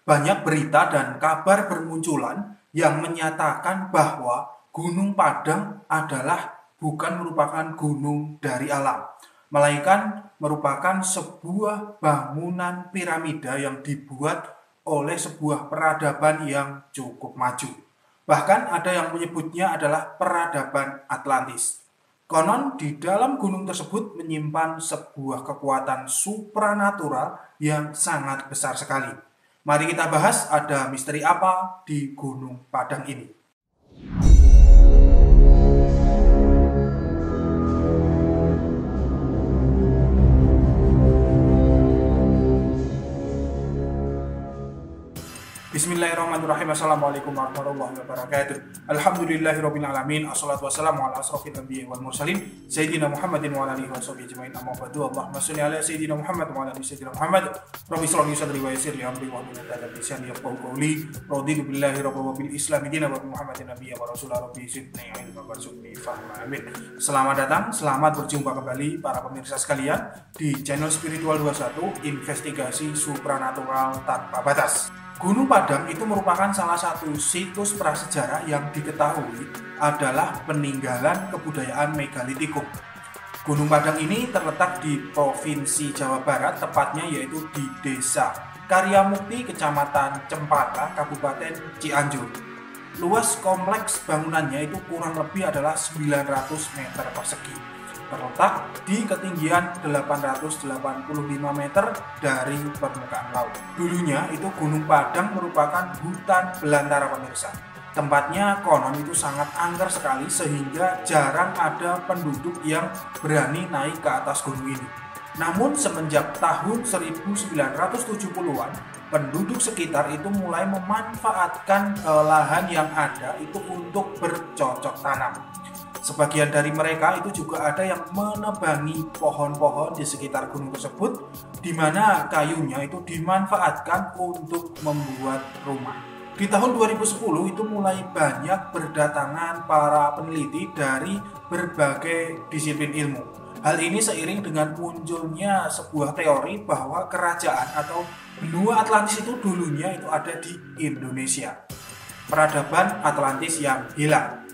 banyak berita dan kabar bermunculan yang menyatakan bahwa Gunung Padang bukan merupakan gunung dari alam, melainkan merupakan sebuah bangunan piramida yang dibuat oleh sebuah peradaban yang cukup maju. Bahkan ada yang menyebutnya adalah peradaban Atlantis. Konon di dalam gunung tersebut menyimpan sebuah kekuatan supranatural yang sangat besar sekali. Mari kita bahas ada misteri apa di Gunung Padang ini. Bismillahirrahmanirrahim. Assalamualaikum warahmatullahi wabarakatuh. Alhamdulillahirabbil alamin. Assalatu wassalamu ala asrofil anbiya'i wal mursalin sayyidina Muhammadin wa ala alihi washabihi ajmain. Amma ba'du. Allahumma shalli ala sayyidina Muhammad wa ala ali sayyidina Muhammad. Rabbi shrah li sadri wa yassir li amri wa hlul 'uqdatam min lisani yafqahu qawli. Raditu billahi rabban wa bil islam dinan wa bi Muhammadin nabiyyan wa rasulan. Rabbi zidni ilman warzuqni fahma. Amin. Selamat datang, selamat berjumpa kembali para pemirsa sekalian di channel Spiritual 21, investigasi supranatural tanpa batas. Gunung Padang itu merupakan salah satu situs prasejarah yang diketahui adalah peninggalan kebudayaan megalitikum. Gunung Padang ini terletak di Provinsi Jawa Barat, tepatnya yaitu di Desa Karyamukti, Kecamatan Cempaka, Kabupaten Cianjur. Luas kompleks bangunannya itu kurang lebih adalah 900 meter persegi. Terletak di ketinggian 885 meter dari permukaan laut. Dulunya itu Gunung Padang merupakan hutan belantara pemirsa. Tempatnya konon itu sangat angker sekali sehingga jarang ada penduduk yang berani naik ke atas gunung ini. Namun semenjak tahun 1970-an, penduduk sekitar itu mulai memanfaatkan lahan yang ada itu untuk bercocok tanam. Sebagian dari mereka itu juga ada yang menebangi pohon-pohon di sekitar gunung tersebut, di mana kayunya itu dimanfaatkan untuk membuat rumah. Di tahun 2010 itu mulai banyak berdatangan para peneliti dari berbagai disiplin ilmu. Hal ini seiring dengan munculnya sebuah teori bahwa kerajaan atau benua Atlantis itu dulunya itu ada di Indonesia. Peradaban Atlantis yang hilang.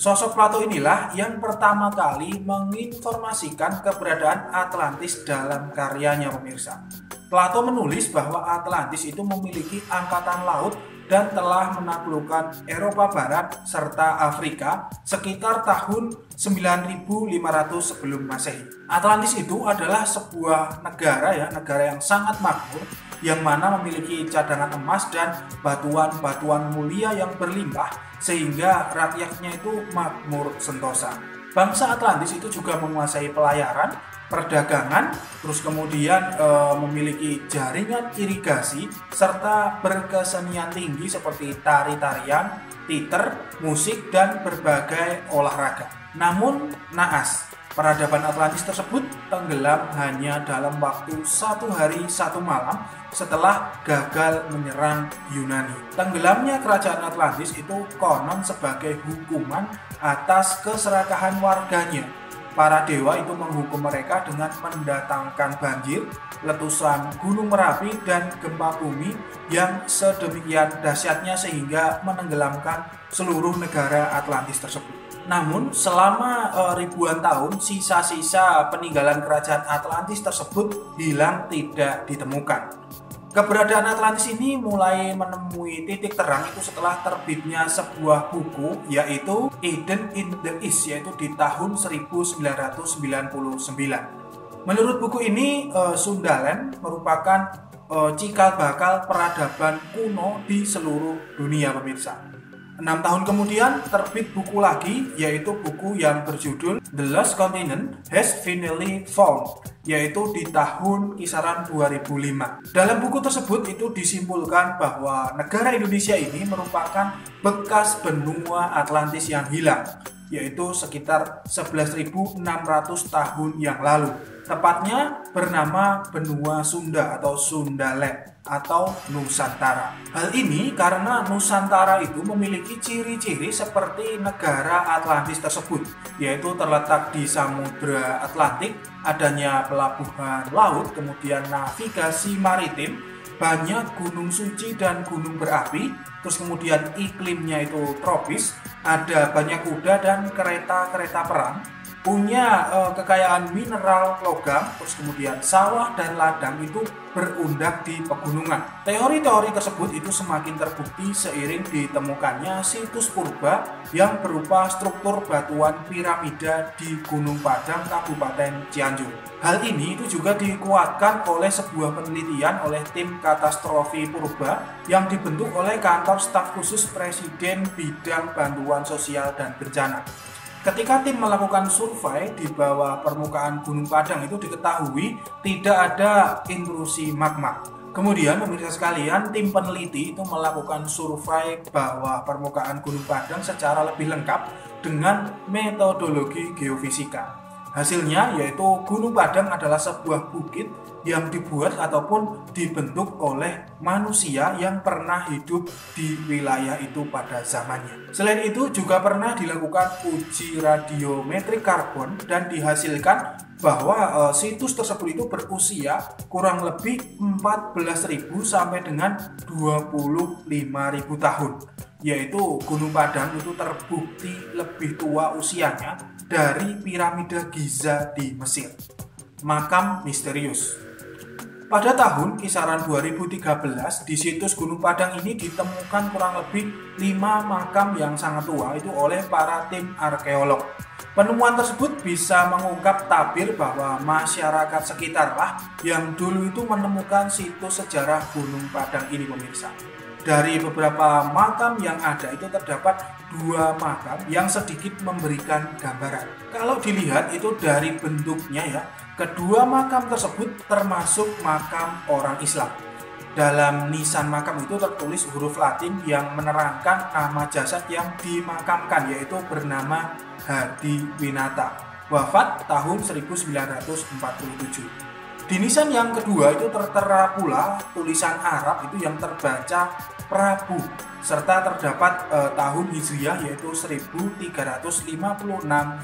Sosok Plato inilah yang pertama kali menginformasikan keberadaan Atlantis dalam karyanya pemirsa. Plato menulis bahwa Atlantis itu memiliki angkatan laut dan telah menaklukkan Eropa Barat serta Afrika sekitar tahun 9500 sebelum Masehi. Atlantis itu adalah sebuah negara yang sangat makmur, yang mana memiliki cadangan emas dan batuan-batuan mulia yang berlimpah sehingga rakyatnya itu makmur sentosa. Bangsa Atlantis itu juga menguasai pelayaran, perdagangan, terus kemudian memiliki jaringan irigasi serta berkesenian tinggi seperti tari-tarian, teater, musik, dan berbagai olahraga. Namun naas, peradaban Atlantis tersebut tenggelam hanya dalam waktu 1 hari 1 malam setelah gagal menyerang Yunani. Tenggelamnya kerajaan Atlantis itu konon sebagai hukuman atas keserakahan warganya. Para dewa itu menghukum mereka dengan mendatangkan banjir, letusan gunung Merapi, dan gempa bumi yang sedemikian dahsyatnya sehingga menenggelamkan seluruh negara Atlantis tersebut. Namun selama ribuan tahun sisa-sisa peninggalan kerajaan Atlantis tersebut hilang tidak ditemukan. Keberadaan Atlantis ini mulai menemui titik terang itu setelah terbitnya sebuah buku yaitu Eden in the East, yaitu di tahun 1999. Menurut buku ini Sundaland merupakan cikal bakal peradaban kuno di seluruh dunia pemirsa. 6 tahun kemudian terbit buku lagi, yaitu buku yang berjudul The Lost Continent Has Finally Found, yaitu di tahun kisaran 2005. Dalam buku tersebut itu disimpulkan bahwa negara Indonesia ini merupakan bekas benua Atlantis yang hilang, yaitu sekitar 11.600 tahun yang lalu. Tepatnya bernama benua Sunda atau Sundaland atau Nusantara. Hal ini karena Nusantara itu memiliki ciri-ciri seperti negara Atlantis tersebut, yaitu terletak di Samudra Atlantik, adanya pelabuhan laut, kemudian navigasi maritim, banyak gunung suci dan gunung berapi, terus kemudian iklimnya itu tropis, ada banyak kuda dan kereta-kereta perang, punya kekayaan mineral logam, terus kemudian sawah dan ladang itu berundak di pegunungan. Teori-teori tersebut itu semakin terbukti seiring ditemukannya situs purba yang berupa struktur batuan piramida di Gunung Padang, Kabupaten Cianjur. Hal ini itu juga dikuatkan oleh sebuah penelitian oleh tim katastrofi purba yang dibentuk oleh kantor staf khusus Presiden bidang bantuan sosial dan bencana. Ketika tim melakukan survei di bawah permukaan Gunung Padang itu diketahui tidak ada intrusi magma. Kemudian pemirsa sekalian, tim peneliti itu melakukan survei bawah permukaan Gunung Padang secara lebih lengkap dengan metodologi geofisika. Hasilnya yaitu Gunung Padang adalah sebuah bukit yang dibuat ataupun dibentuk oleh manusia yang pernah hidup di wilayah itu pada zamannya. Selain itu juga pernah dilakukan uji radiometrik karbon dan dihasilkan bahwa situs tersebut itu berusia kurang lebih 14.000 sampai dengan 25.000 tahun. Yaitu Gunung Padang itu terbukti lebih tua usianya dari piramida Giza di Mesir. Makam misterius. Pada tahun kisaran 2013 di situs Gunung Padang ini ditemukan kurang lebih 5 makam yang sangat tua itu oleh para tim arkeolog. Penemuan tersebut bisa mengungkap tabir bahwa masyarakat sekitarlah yang dulu itu menemukan situs sejarah Gunung Padang ini, pemirsa. Dari beberapa makam yang ada itu terdapat 2 makam yang sedikit memberikan gambaran. Kalau dilihat itu dari bentuknya ya, kedua makam tersebut termasuk makam orang Islam. Dalam nisan makam itu tertulis huruf Latin yang menerangkan nama jasad yang dimakamkan, yaitu bernama Hadi Winata, wafat tahun 1947. Di nisan yang kedua itu tertera pula tulisan Arab itu yang terbaca Prabu, serta terdapat tahun Hijriah yaitu 1356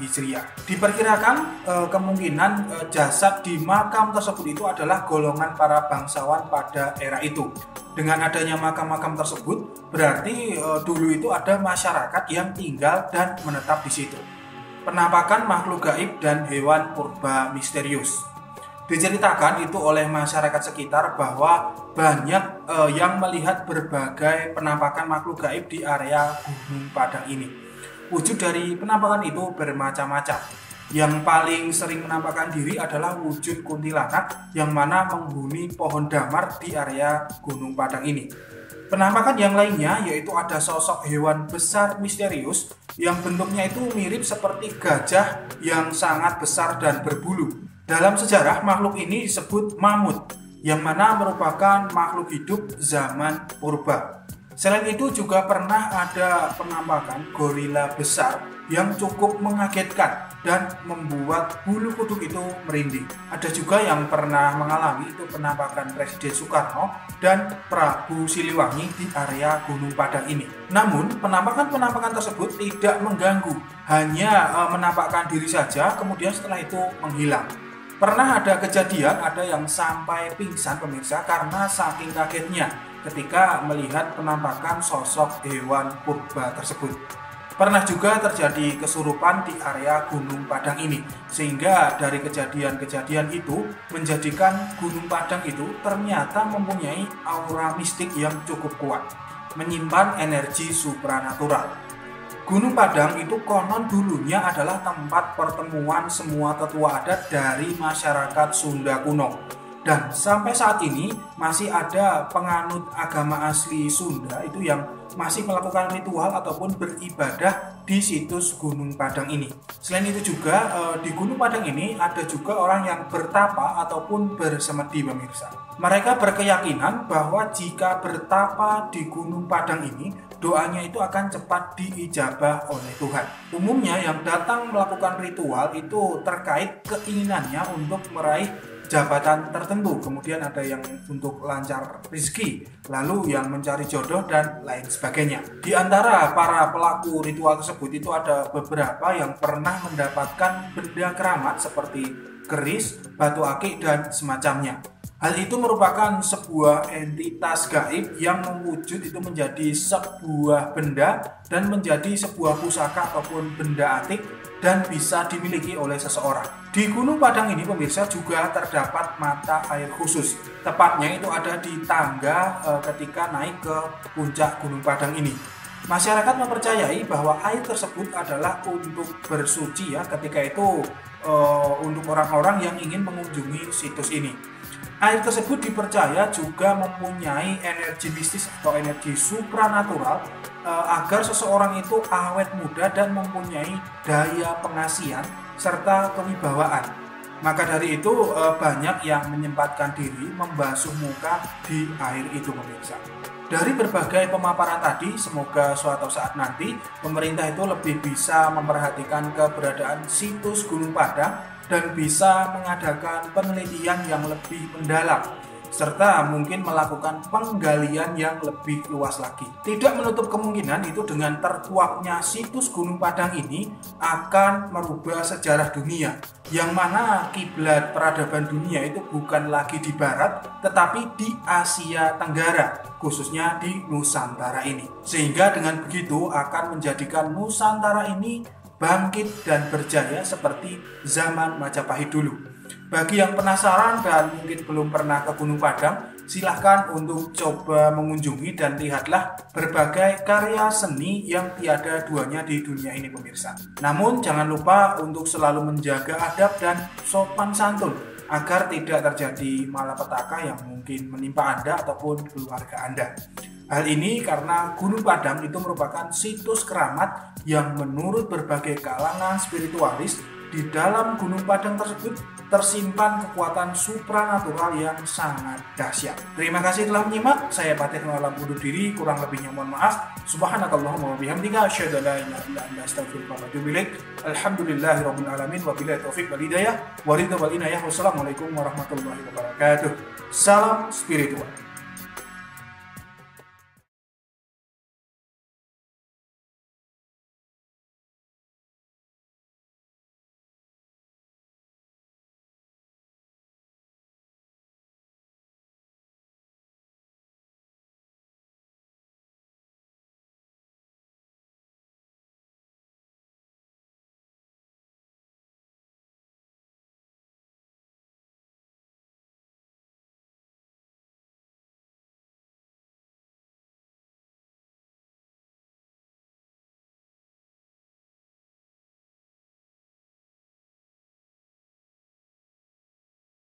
Hijriah. Diperkirakan kemungkinan jasad di makam tersebut itu adalah golongan para bangsawan pada era itu. Dengan adanya makam-makam tersebut, berarti dulu itu ada masyarakat yang tinggal dan menetap di situ. Penampakan makhluk gaib dan hewan purba misterius. Diceritakan itu oleh masyarakat sekitar bahwa banyak yang melihat berbagai penampakan makhluk gaib di area Gunung Padang ini. Wujud dari penampakan itu bermacam-macam. Yang paling sering menampakkan diri adalah wujud kuntilanak yang mana menghuni pohon damar di area Gunung Padang ini. Penampakan yang lainnya yaitu ada sosok hewan besar misterius yang bentuknya itu mirip seperti gajah yang sangat besar dan berbulu. Dalam sejarah, makhluk ini disebut mamut, yang mana merupakan makhluk hidup zaman purba. Selain itu juga pernah ada penampakan gorila besar yang cukup mengagetkan dan membuat bulu kuduk itu merinding. Ada juga yang pernah mengalami itu penampakan Presiden Soekarno dan Prabu Siliwangi di area Gunung Padang ini. Namun, penampakan-penampakan tersebut tidak mengganggu, hanya menampakkan diri saja, kemudian setelah itu menghilang. Pernah ada kejadian ada yang sampai pingsan, pemirsa, karena saking kagetnya ketika melihat penampakan sosok hewan purba tersebut. Pernah juga terjadi kesurupan di area Gunung Padang ini, sehingga dari kejadian-kejadian itu menjadikan Gunung Padang itu ternyata mempunyai aura mistik yang cukup kuat, menyimpan energi supranatural. Gunung Padang itu konon dulunya adalah tempat pertemuan semua tetua adat dari masyarakat Sunda kuno. Dan sampai saat ini masih ada penganut agama asli Sunda itu yang masih melakukan ritual ataupun beribadah di situs Gunung Padang ini. Selain itu juga di Gunung Padang ini ada juga orang yang bertapa ataupun bersemedi, pemirsa. Mereka berkeyakinan bahwa jika bertapa di Gunung Padang ini, doanya itu akan cepat diijabah oleh Tuhan. Umumnya yang datang melakukan ritual itu terkait keinginannya untuk meraih jabatan tertentu, kemudian ada yang untuk lancar rezeki, lalu yang mencari jodoh dan lain sebagainya. Di antara para pelaku ritual tersebut itu ada beberapa yang pernah mendapatkan benda keramat seperti keris, batu akik dan semacamnya. Hal itu merupakan sebuah entitas gaib yang mewujud itu menjadi sebuah benda dan menjadi sebuah pusaka ataupun benda antik dan bisa dimiliki oleh seseorang. Di Gunung Padang ini pemirsa juga terdapat mata air khusus. Tepatnya itu ada di tangga ketika naik ke puncak Gunung Padang ini. Masyarakat mempercayai bahwa air tersebut adalah untuk bersuci ya, ketika itu untuk orang-orang yang ingin mengunjungi situs ini. Air tersebut dipercaya juga mempunyai energi mistis atau energi supranatural agar seseorang itu awet muda dan mempunyai daya pengasihan serta kewibawaan. Maka dari itu banyak yang menyempatkan diri membasuh muka di air itu pemirsa. Dari berbagai pemaparan tadi, semoga suatu saat nanti pemerintah itu lebih bisa memperhatikan keberadaan situs Gunung Padang dan bisa mengadakan penelitian yang lebih mendalam serta mungkin melakukan penggalian yang lebih luas lagi. Tidak menutup kemungkinan itu dengan terkuaknya situs Gunung Padang ini akan merubah sejarah dunia, yang mana kiblat peradaban dunia itu bukan lagi di barat tetapi di Asia Tenggara, khususnya di Nusantara ini. Sehingga dengan begitu akan menjadikan Nusantara ini bangkit dan berjaya seperti zaman Majapahit dulu. Bagi yang penasaran dan mungkin belum pernah ke Gunung Padang, silahkan untuk coba mengunjungi dan lihatlah berbagai karya seni yang tiada duanya di dunia ini pemirsa. Namun jangan lupa untuk selalu menjaga adab dan sopan santun agar tidak terjadi malapetaka yang mungkin menimpa Anda ataupun keluarga Anda. Hal ini karena Gunung Padang itu merupakan situs keramat yang menurut berbagai kalangan spiritualis di dalam Gunung Padang tersebut tersimpan kekuatan supranatural yang sangat dahsyat. Terima kasih telah menyimak. Saya Patih Malam undur diri, kurang lebihnya mohon maaf. Subhanakallahumma wa bihamdika asyhadu an la ilaha illa anta astaghfiruka wa atubu ilaik. Alhamdulillahirabbil alamin wa billahi taufiq wal hidayah wa ridha wal inayah. Wassalamualaikum warahmatullahi wabarakatuh. Salam spiritual.